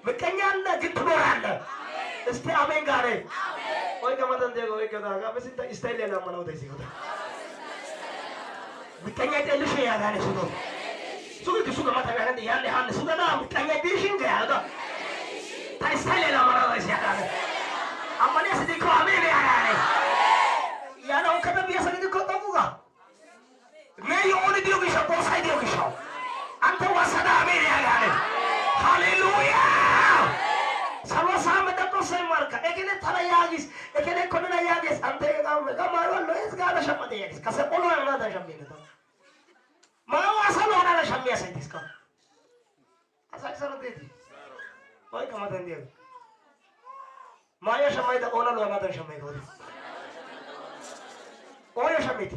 ምቀኛና ግን ትኖራለህ። እስቲ አሜን ጋር ወይ ከመተን ደጎ ወይ ከዳጋ በስንት ስታይል ያላመነው ደዚህ ወጣ ምቀኛ ጠልሽ ያጋለ ሱዶ ሱዶ ሱዶ ማታጋለ ያለ ያን ሱዶና ምቀኛ ቢሽን ጋር ታይ ስታይል ያላመነው ደዚህ ያጋለ አማኔ ስዲኮ አሜን ያጋለ ያለው ከደብ ያሰልኩ ተሙጋ ሜዮን ዲዮግሻ ቦሳይ ዲዮግሻ አንተ ወሰዳ አሜን ያጋለ ሃሌሉያ ሰሎሳም ደቆሰ ማርካ እከለ ተራያጊስ እከለ ኮነና ያጊስ አንተ ጋማሮ ለስ ጋር ሸመተ ያጊስ ከሰቆሎ ያና ተሸምነታ ማዋሰሎ አና ሸሚያ ሰይዲስ ካ አሳክሰሩ ዴቲ ወይ ከማተን ዲያ ማያ ሸማይታ ኦና ለና ተሸማይ ኮዲ ኦያ ሸሚቲ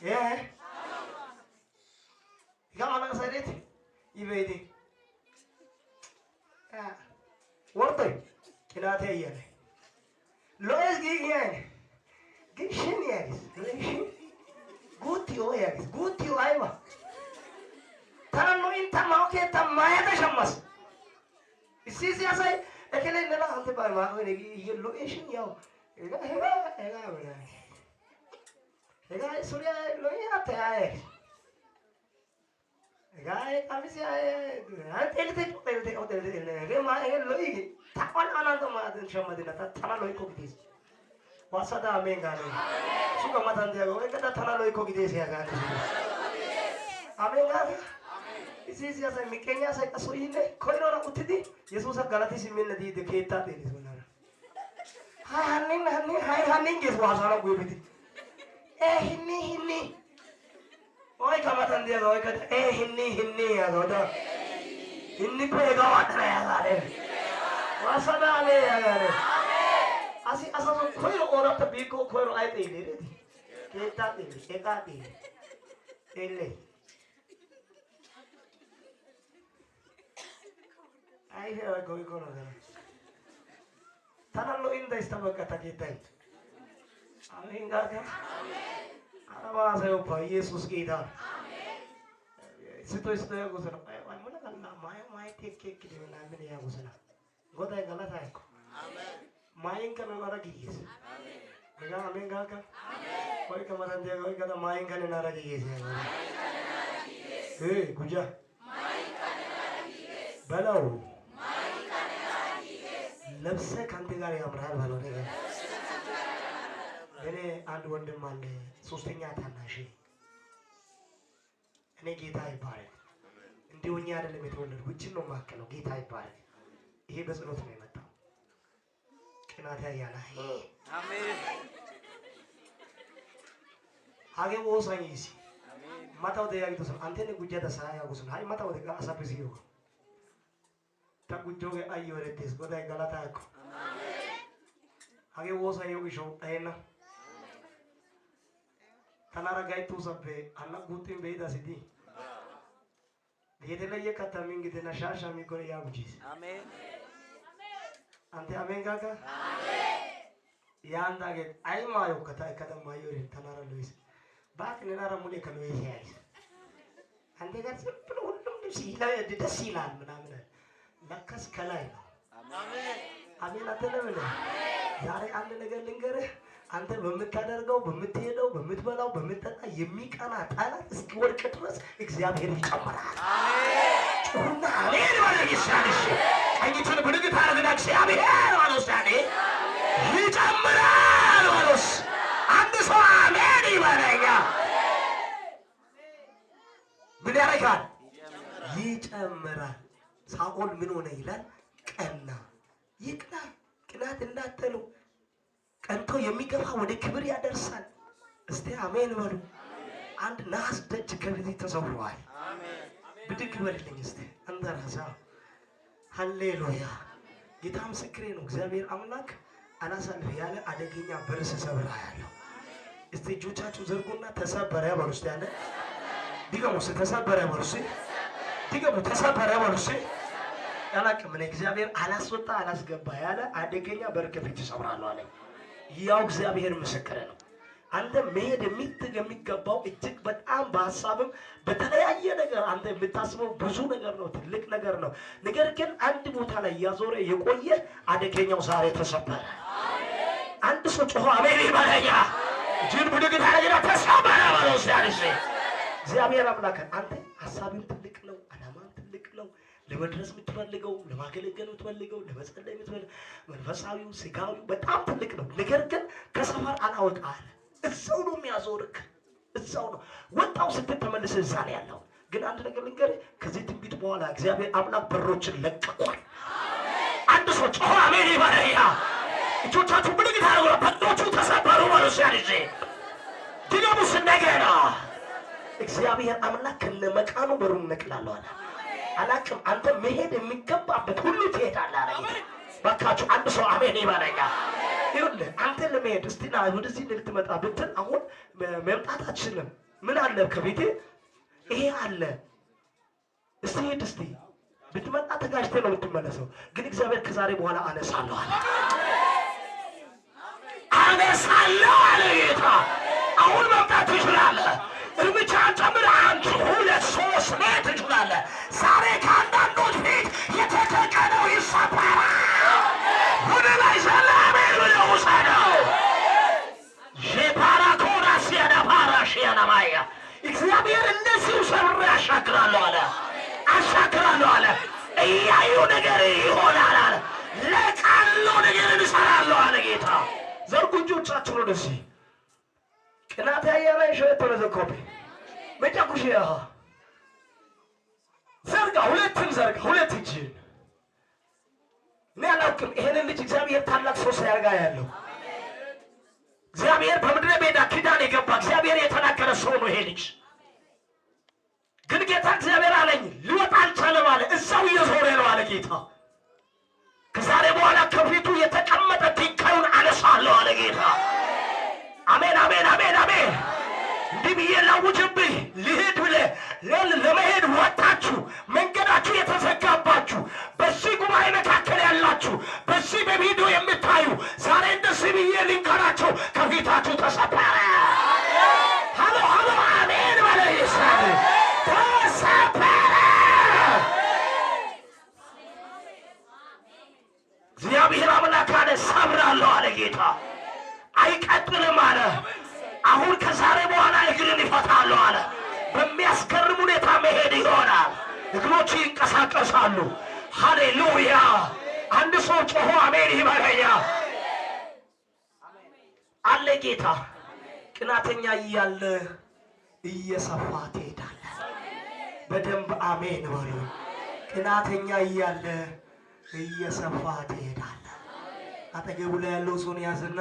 ያ ጋማና ሰይዲት ይበይዲ ወርጠይ ክላቴ ያለ ሎስ ጊያን ግሽን ያግስ ለሽን ጉቲዮ ያግስ ጉቲዮ አይዋ ታኖ ኢንታ ማውኬ ተማያ ተሸመስ እሲሲ ያሳይ እከለ ነላ አንተ ባማ ወይ ሎሽን ያው ኤጋ ወላ ኤጋ ሱሪያ ሎያ ታያ ጋይ ካሚሲያ አንተ ለተ ኦቴል ለማ ሎይ ታቋን አናንተ ማደን ሸመድና ታና ሎይ ኮግዲስ ዋሳዳ አሜን ጋር ሱጋ ማታን ዲያጎ እከታ ታና ሎይ ኮግዲስ ያጋለ አሜን ጋር እዚህ ያሳይ ሚከኛ ሳይ ቀሶይነ ኮይሮራ ኡትዲ ኢየሱስ ጋላቲ ሲሚነ ዲ ደኬታ ዴሊስ ወናራ ሃይ ሃኒን ጌስ ዋሳራ ጉይብቲ ሂኒ Oi kamatan dia oi kata hinni ya goda hinni ko ega watra ya gare wasada ale ya gare asi asa so khoiro ora ta biko khoiro ai te le re keta te eka te ele ai he koi kono gare tanallo inda istaba kata kita amin ga amen Arabaseo pa Jesus kita. Amen. Sito ya gusana. Ay mana kanna mai tek kidi na mene ya gusana. Goda gala ta ko. Amen. Main kana nara gis. Amen. Ega amen ga ka. Amen. Koi kamaran dia koi kada main kana nara gis. Main kana nara gis. Hey guja. Main kana nara gis. Balau. Main kana nara gis. Labse kanti gari amral balo ne. እኔ አንድ ወንድም አለ ሶስተኛ ታናሽ እኔ ጌታ ይባረክ እንዲውኛ አይደለም የተወለድኩት ውጭ ነው ማከለው ጌታ ይባረክ ይሄ በጸሎት ነው የመጣው ቅናት ያያላ አሜን አገ ወሳኝሲ አሜን ማታው ደያይቶስ አንተነ ጉጃ ተሳ ያጉስ ሃይ ማታው ደጋ አሳብሲዮ ታጉጆገ አየወረቴስ ጎዳይ ጋላታኮ አሜን አገ ወሳኝ ይሾ አይና Tanara gaitu sabbe alla gutin beida sidi Yete leye kata mingi de na shasha mi kore ya bujis Amen Ante amen gaga Amen Yanda ge ai mayo kata ekada mayo re tanara luis Bak ne nara mune kanu ye Ante ga simple ullum de sila ya de sila manamna lakas kalai Amen Amen atele mele Yare ande ነገር ልንገርህ አንተ በመታደርገው በመትሄደው በመትበላው በመጠጣ የሚቀና ጣላት እስኪወድቅ ድረስ እግዚአብሔር ይጨምራል አሜን ጩና አሜን ማለት ይሻልሽ ቀኝቱን ብድግ ታረግና እግዚአብሔር ማለት ያኔ ይጨምራል ማለት አንድ ሰው አሜን ይበለኛ ምን ያረጋል ይጨምራል ሳኦል ምን ሆነ ይላል ቀና ይቅና ቅናት እንዳትሉ ቀንቶ የሚገፋ ወደ ክብር ያደርሳል እስቲ አሜን በሉ አንድ ናስ ደጅ ከፊት ተሰውሯል አሜን ብድግ በልልኝ እስቲ አንደራሳ ሃሌሉያ ጌታ ምስክሬ ነው እግዚአብሔር አምላክ አላሳልፍ ያለ አደገኛ በርስ ሰብራ ያለው እስቲ እጆቻችሁ ዘርጉና ተሰበረ በሉ እስቲ ያለ ዲገሙ ተሰበረ በሉ እስቲ ዲገሙ ተሰበረ በሉ እስቲ ያላቀም ነው እግዚአብሔር አላስወጣ አላስገባ ያለ አደገኛ በር ከፊት ተሰብራለሁ አለ ያው እግዚአብሔር ምስክር ነው አንተ መሄድ የሚገባው እጅግ በጣም በሐሳብም በተለያየ ነገር አንተ የምታስበው ብዙ ነገር ነው፣ ትልቅ ነገር ነው። ነገር ግን አንድ ቦታ ላይ ያዞረ የቆየ አደገኛው ዛሬ ተሰበረ። አንድ ሰው ጮኸ አሜን ይበለኛ። ጅን ብድግ ታረጋግራ ተሰበረ ባለው ሲያርሽ እግዚአብሔር አምላክ አንተ ሐሳብም ትልቅ ነው፣ ዓላማም ትልቅ ነው። ለመድረስ የምትፈልገው ለማገለገል የምትፈልገው ለመጸለይ የምትፈልገው መንፈሳዊው ስጋዊው በጣም ትልቅ ነው። ነገር ግን ከሰፈር አላወጣህ እዛው ነው የሚያዞርክ፣ እዛው ነው ወጣው ስትተመለስ እዛ ነው ያለው። ግን አንድ ነገር ልንገርህ፣ ከዚህ ትንቢት በኋላ እግዚአብሔር አምላክ በሮችን ለቀቋል። አንድ ሰው ጮኸ አሜን ይበለኛ። እጆቻችሁ ብድግ ታረጉ፣ በሮቹ ተሰበሩ ማለት ሲያርሽ ድገሙስ እንደገና። እግዚአብሔር አምላክ ከነመቃኑ በሩን ነቅላለሁ አለ። አላቅም አንተ መሄድ የሚገባበት ሁሉ ትሄዳለህ አለ። ባካችሁ አንድ ሰው አሜን ይበለኛ። ይኸውልህ አንተ ለመሄድ እስቲ ና ወደዚህ ልትመጣ ብትል አሁን መምጣታችንም ምን አለ ከቤቴ ይሄ አለ እስቲ ሄድ እስቲ ብትመጣ ተጋጅተህ ነው የምትመለሰው። ግን እግዚአብሔር ከዛሬ በኋላ አነሳለሁ አለ። አነሳለሁ አለ ጌታ። አሁን መምጣት ትችላለህ። እርምጃ ጨምር፣ አንድ ሁለት ሶስት መሄድ ትችላለህ። ዛሬ ከአንዳንዶች ፊት የተተቀነው ይሰበራል። ወደ ላይ ሰላሜን ብለው ውሰደው። ሼፓራኮዳ ሲያዳፓራ ሺያናማያ እግዚአብሔር እነዚሁ ሰብሬ አሻግራለሁ አለ። አሻግራለሁ አለ። እያዩ ነገር ይሆናል አለ። ለቃሉ ነገር እንሰራለሁ አለ ጌታ። ዘርጉ እጆቻችሁን ወደዚህ። ቅናት ያያለ ሸቶ ለዘኮብ በጫኩሽ ያ ዘርጋ፣ ሁለቱን ዘርጋ፣ ሁለት እጅን እኔ አላውቅም። ይሄንን ልጅ እግዚአብሔር ታላቅ ሰው ሲያርጋ ያለው እግዚአብሔር በምድረ በዳ ኪዳን የገባ እግዚአብሔር የተናገረ ሰው ነው ይሄ ልጅ። ግን ጌታ እግዚአብሔር አለኝ ሊወጣ አልቻለም አለ። እዛው እየዞረ ነው አለ ጌታ። ከዛሬ በኋላ ከፊቱ የተቀመጠ ድንጋዩን አነሳለሁ አለ ጌታ። አሜን አሜን አሜን አሜን። እንዲህ ብዬ ላውጅብህ፣ ልሂድ ብለህ ለመሄድ ወጣችሁ መንገዳችሁ የተዘጋባችሁ በዚህ ጉባኤ መካከል ያላችሁ በዚህ በቪዲዮ የምታዩ ዛሬ እንደዚህ ብዬ ልንገራቸው፣ ከፊታችሁ ተሰበረ። ሃሎ ሃሎ አሜን በለ ይስራል። ተሰበረ። እግዚአብሔር አምላክ አለ ሰብራለሁ አለ ጌታ። አይቀጥልም አለ። አሁን ከዛሬ በኋላ እግርን ይፈታለሁ አለ። በሚያስገርም ሁኔታ መሄድ ይሆናል። እግሮች ይንቀሳቀሳሉ። ሃሌሉያ። አንድ ሰው ጮሆ አሜን ይበለኛ። አለ ጌታ። ቅናተኛ እያለ እየሰፋ ትሄዳለህ። በደንብ አሜን በሉ። ቅናተኛ እያለ እየሰፋ ትሄዳለህ። አጠገቡ ላይ ያለው ሰውን ያዝና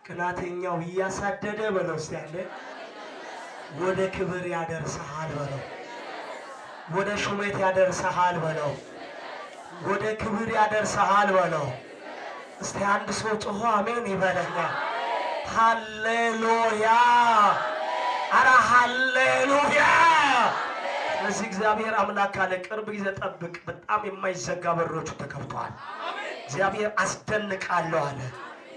ቅናተኛው እያሳደደ በለው እስቲ ያለ ወደ ክብር ያደርሰሃል በለው። ወደ ሹመት ያደርሰሃል በለው። ወደ ክብር ያደርሰሃል በለው። እስቲ አንድ ሰው ጮሆ አሜን ይበለኛ። ሃሌሉያ። አረ ሃሌሉያ። ስለዚህ እግዚአብሔር አምላክ አለ ቅርብ ጊዜ ጠብቅ፣ በጣም የማይዘጋ በሮቹ ተከፍተዋል። እግዚአብሔር አስደንቃለሁ አለ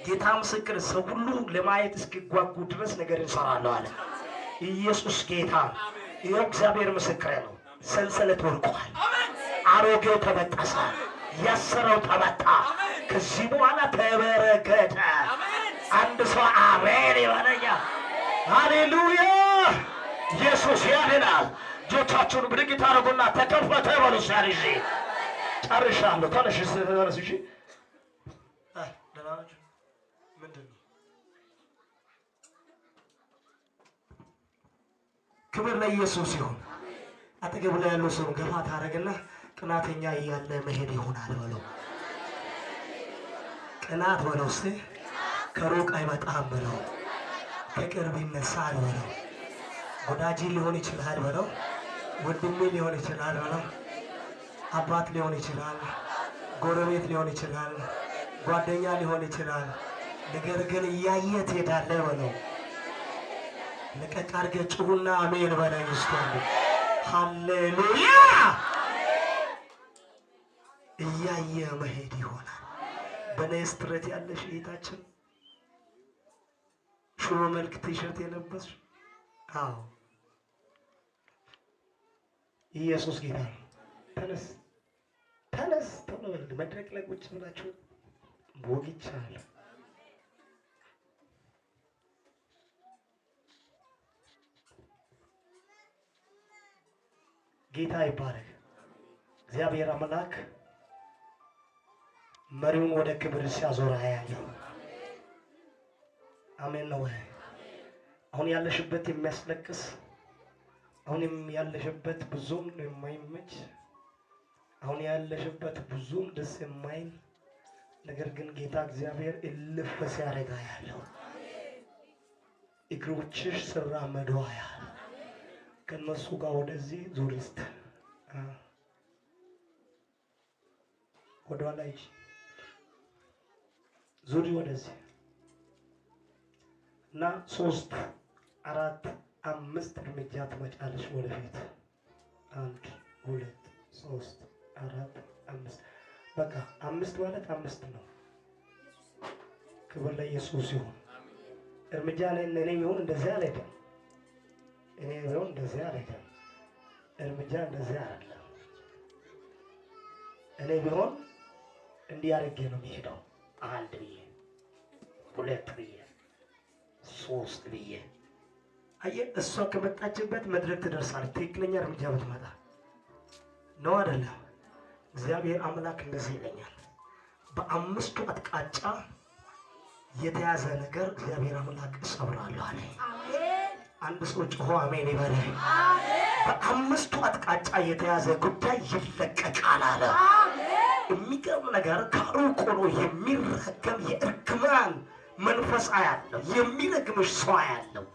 ጌታ። ምስክር ሰው ሁሉ ለማየት እስኪጓጉ ድረስ ነገር እንሰራለሁ አለ ኢየሱስ ጌታ። ይኸው እግዚአብሔር ምስክር ነው። ሰንሰለት ወርቋል። አሮጌው ተበጠሰ፣ ያሰረው ተመታ። ከዚህ በኋላ ተበረከተ። አንድ ሰው አሜን ይበለኛ። ሃሌሉያ። ኢየሱስ ያድናል። እጆቻችሁን ብድግ ታደርጉና ተከፈተ በሉ። ሲያርጂ ጨርሻለሁ። ተነሽ ተነሽ። እሺ ደናችሁ ምንድን ነው? ክብር ለኢየሱስ ይሁን። አጠገቡ ላይ ያለው ሰው ገፋ ታረግና ቅናተኛ እያለ መሄድ ይሆናል በለው። ቅናት በለው እስቲ ከሩቅ አይመጣም በለው። ከቅርብ ይነሳል በለው። ወዳጅ ሊሆን ይችላል በለው። ወንድሜ ሊሆን ይችላል በለው። አባት ሊሆን ይችላል፣ ጎረቤት ሊሆን ይችላል፣ ጓደኛ ሊሆን ይችላል። ነገር ግን እያየ ትሄዳለህ በለው። ለቀቅ አድርገህ ጩሁና አሜን በለኝ እስቲ። ሃሌሉያ። እያየ መሄድ ይሆናል። በነስትረት ያለሽ እህታችን ሽሮ መልክ ቲሸርት የለበስሽ? አዎ ኢየሱስ ጌታ ነው። ተነስ ተነስ ቶሎ በል። መድረክ ላይ ቁጭ ብላችሁ ወግቻለሁ። ጌታ ይባረክ። እግዚአብሔር አምላክ መሪውን ወደ ክብር ሲያዞር ያለው አሜን ነው። አሁን ያለሽበት የሚያስለቅስ አሁንም ያለሽበት ብዙም የማይመች አሁን ያለሽበት ብዙም ደስ የማይል ነገር ግን ጌታ እግዚአብሔር እልፍ ሲያደርጋ ያለው እግሮችሽ ሲራመዱ ያለው ከነሱ ጋር ወደዚህ ዙሪስት ወደ ኋላ ይጂ ዙሪ ወደዚህ እና 3 4 5 እርምጃ ትመጫለሽ ወደፊት 1 2 3 4 5 በቃ 5 ማለት 5 ነው። ክብር ለኢየሱስ ይሁን። እርምጃ ላይ እኔ ይሁን እንደዚህ አልሄድም። እኔ ይሁን እንደዚህ አልሄድም። እርምጃ እንደዚህ አይደለም። እኔ ቢሆን እንዲህ አድርጌ ነው የሚሄደው። 1 ብዬ 2 ብዬ 3 ብዬ አየህ፣ እሷ ከመጣችበት መድረክ ትደርሳለች። ትክክለኛ እርምጃ ብትመጣ ነው አይደለም? እግዚአብሔር አምላክ እንደዚህ ይለኛል፣ በ5ቱ አቅጣጫ የተያዘ ነገር እግዚአብሔር አምላክ እሰብራለሁ አለ። አሜን። አንድ ሰው ጮሆ አሜን ይበል። አሜን። በ5ቱ አቅጣጫ የተያዘ ጉዳይ ይለቀቃል አለ። አሜን። የሚገርም ነገር ከሩቅ ሆኖ የሚረገም የእርግማን መንፈስ አያለው፣ የሚረግምሽ ሰው አያለው።